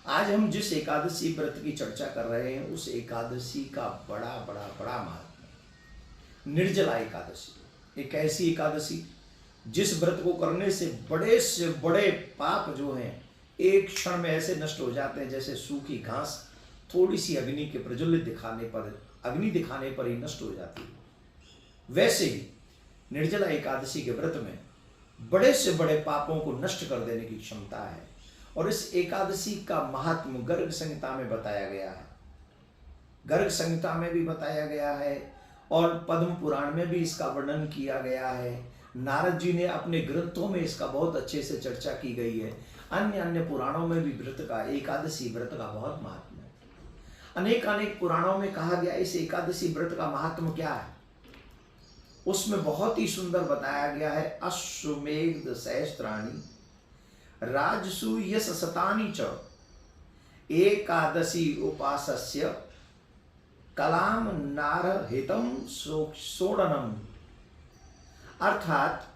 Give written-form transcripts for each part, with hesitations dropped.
आज हम जिस एकादशी व्रत की चर्चा कर रहे हैं उस एकादशी का बड़ा बड़ा बड़ा महत्व है। निर्जला एकादशी एक ऐसी एकादशी जिस व्रत को करने से बड़े पाप जो हैं एक क्षण में ऐसे नष्ट हो जाते हैं जैसे सूखी घास थोड़ी सी अग्नि के प्रज्वलित दिखाने पर ही नष्ट हो जाती है। वैसे ही निर्जला एकादशी के व्रत में बड़े से बड़े पापों को नष्ट कर देने की क्षमता है और इस एकादशी का महात्म गर्ग संहिता में बताया गया है। गर्ग संहिता में भी बताया गया है और पद्म पुराण में भी इसका वर्णन किया गया है। नारद जी ने अपने ग्रंथों में इसका बहुत अच्छे से चर्चा की गई है। अन्य अन्य पुराणों में भी व्रत का एकादशी व्रत का बहुत महात्म है। अनेक अनेक पुराणों में कहा गया इस एकादशी व्रत का महात्म क्या है। उसमें बहुत ही सुंदर बताया गया है। अश्वमेध सहस्त्राणि राजसु यश शतानि च एकादशी उपासस्य कलाम नार हितम सोडनम। अर्थात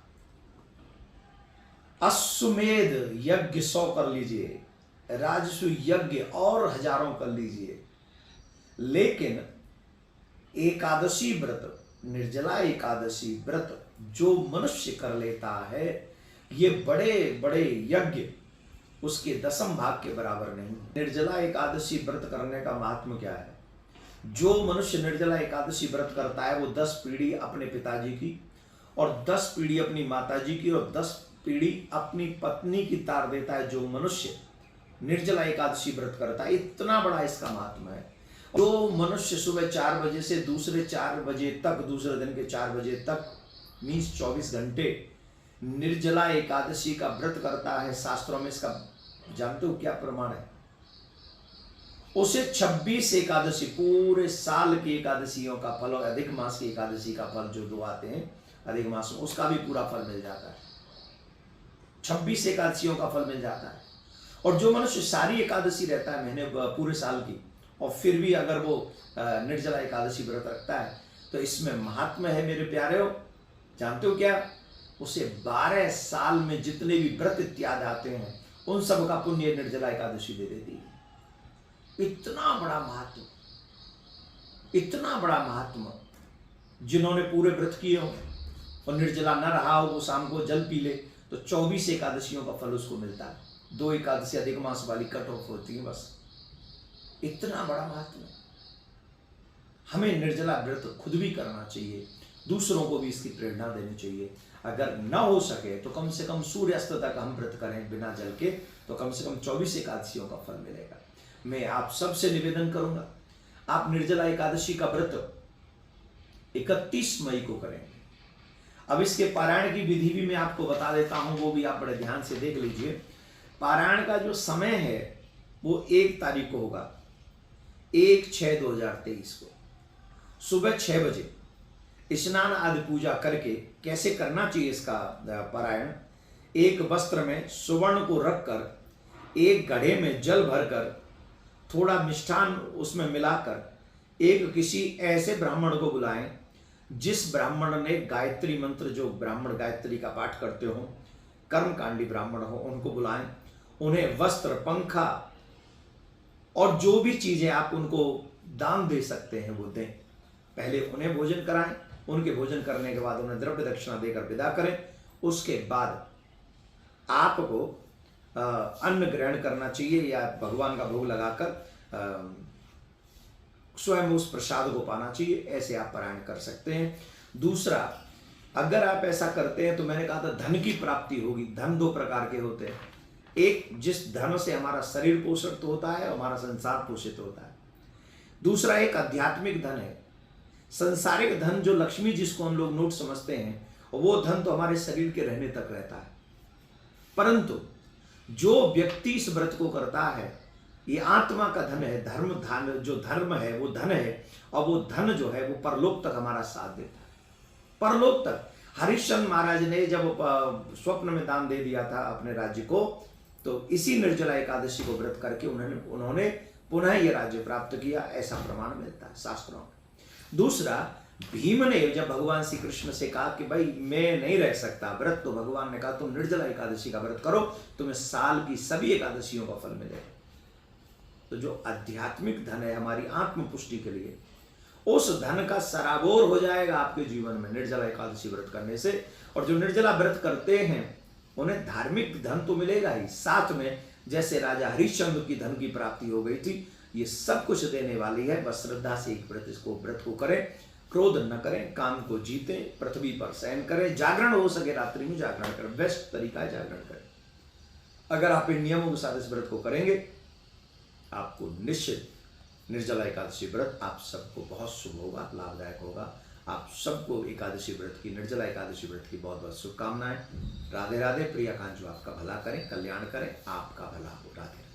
अश्वमेध यज्ञ 100 कर लीजिए, राजसु यज्ञ और हजारों कर लीजिए, लेकिन एकादशी व्रत निर्जला एकादशी व्रत जो मनुष्य कर लेता है ये बड़े बड़े यज्ञ उसके 10 भाग के बराबर नहीं। निर्जला एकादशी व्रत करने का महात्म क्या है। जो मनुष्य निर्जला एकादशी व्रत करता है वो 10 पीढ़ी अपने पिताजी की और 10 पीढ़ी अपनी माताजी की और 10 पीढ़ी अपनी पत्नी की तार देता है। जो मनुष्य निर्जला एकादशी व्रत करता है इतना बड़ा इसका महात्म है। जो मनुष्य सुबह 4 बजे से दूसरे 4 बजे तक, दूसरे दिन के 4 बजे तक मीन्स 24 घंटे निर्जला एकादशी का व्रत करता है, शास्त्रों में इसका जानते हो क्या प्रमाण है। उसे 26 एकादशी पूरे साल की एकादशियों का फल और अधिक मास की एकादशी का फल जो 2 आते हैं अधिक मास में उसका भी पूरा फल मिल जाता है। 26 एकादशियों का फल मिल जाता है। और जो मनुष्य सारी एकादशी रहता है महीने पूरे साल की और फिर भी अगर वो निर्जला एकादशी व्रत रखता है तो इसमें महात्मा है मेरे प्यारे। जानते हो क्या, उसे 12 साल में जितने भी व्रत इत्यादि आते हैं उन सब का पुण्य निर्जला एकादशी दे देती है। इतना बड़ा महात्मा, इतना बड़ा महात्मा। जिन्होंने पूरे व्रत किए हो और निर्जला न रहा हो वो शाम को जल पी ले तो 24 एकादशियों का फल उसको मिलता है। 2 एकादशी अधिक मास वाली कट ऑफ होती है बस। इतना बड़ा महत्व। हमें निर्जला व्रत खुद भी करना चाहिए, दूसरों को भी इसकी प्रेरणा देनी चाहिए। अगर न हो सके तो कम से कम सूर्यास्त तक हम व्रत करें बिना जल के तो कम से कम 24 एकादशियों का फल मिलेगा। मैं आप सबसे निवेदन करूंगा आप निर्जला एकादशी का व्रत 31 मई को करेंगे। अब इसके पारायण की विधि भी मैं आपको बता देता हूं, वो भी आप बड़े ध्यान से देख लीजिए। पारायण का जो समय है वो 1 तारीख को होगा, 1/6/2023 को सुबह 6 बजे स्नान आदि पूजा करके। कैसे करना चाहिए इसका पारायण। एक वस्त्र में सुवर्ण को रखकर एक घड़े में जल भरकर थोड़ा मिष्ठान उसमें मिलाकर एक किसी ऐसे ब्राह्मण को बुलाएं जिस ब्राह्मण ने गायत्री मंत्र, जो ब्राह्मण गायत्री का पाठ करते हो, कर्मकांडी ब्राह्मण हो, उनको बुलाएं। उन्हें वस्त्र, पंखा और जो भी चीजें आप उनको दान दे सकते हैं वो दें। पहले उन्हें भोजन कराएं, उनके भोजन करने के बाद उन्हें द्रव्य दक्षिणा देकर विदा करें। उसके बाद आपको अन्न ग्रहण करना चाहिए या भगवान का भोग लगाकर स्वयं उस प्रसाद को पाना चाहिए। ऐसे आप पारायण कर सकते हैं। दूसरा, अगर आप ऐसा करते हैं तो मैंने कहा था धन की प्राप्ति होगी। धन 2 प्रकार के होते हैं। एक, जिस धन से हमारा शरीर पोषित होता है, हमारा संसार पोषित होता है। दूसरा एक आध्यात्मिक धन है। संसारिक धन जो लक्ष्मी जिसको हम लोग नोट समझते हैं वो धन तो हमारे शरीर के रहने तक रहता है, परंतु जो व्यक्ति इस व्रत को करता है ये आत्मा का धन है। धन जो धर्म है वो धन है और वो धन जो है वो परलोक तक हमारा साथ देता है। परलोक तक। हरिश्चंद्र महाराज ने जब स्वप्न में दान दे दिया था अपने राज्य को तो इसी निर्जला एकादशी को व्रत करके उन्होंने पुनः ये राज्य प्राप्त किया, ऐसा प्रमाण मिलता है शास्त्रों में। दूसरा, भीम ने जब भगवान श्री कृष्ण से कहा कि भाई मैं नहीं रह सकता व्रत, तो भगवान ने कहा तुम निर्जला एकादशी का व्रत करो, तुम्हें साल की सभी एकादशियों का फल मिलेगा। तो जो आध्यात्मिक धन है हमारी आत्म पुष्टि के लिए, उस धन का सराबोर हो जाएगा आपके जीवन में निर्जला एकादशी व्रत करने से। और जो निर्जला व्रत करते हैं उन्हें धार्मिक धन तो मिलेगा ही, साथ में जैसे राजा हरिश्चंद्र की धन की प्राप्ति हो गई थी, ये सब कुछ देने वाली है। बस श्रद्धा से एक व्रत को करें, क्रोध न करें, काम को जीतें, पृथ्वी पर शयन करें, जागरण हो सके रात्रि में जागरण करें, बेस्ट तरीका है जागरण करें। अगर आप इन नियमों के साथ इस व्रत को करेंगे, आपको निश्चित निर्जला एकादशी व्रत आप सबको बहुत शुभ होगा, लाभदायक होगा। आप सबको एकादशी व्रत की, निर्जला एकादशी व्रत की बहुत बहुत शुभकामनाएं। राधे राधे। प्रिया कांजू आपका भला करें, कल्याण करें, आपका भला हो। राधे।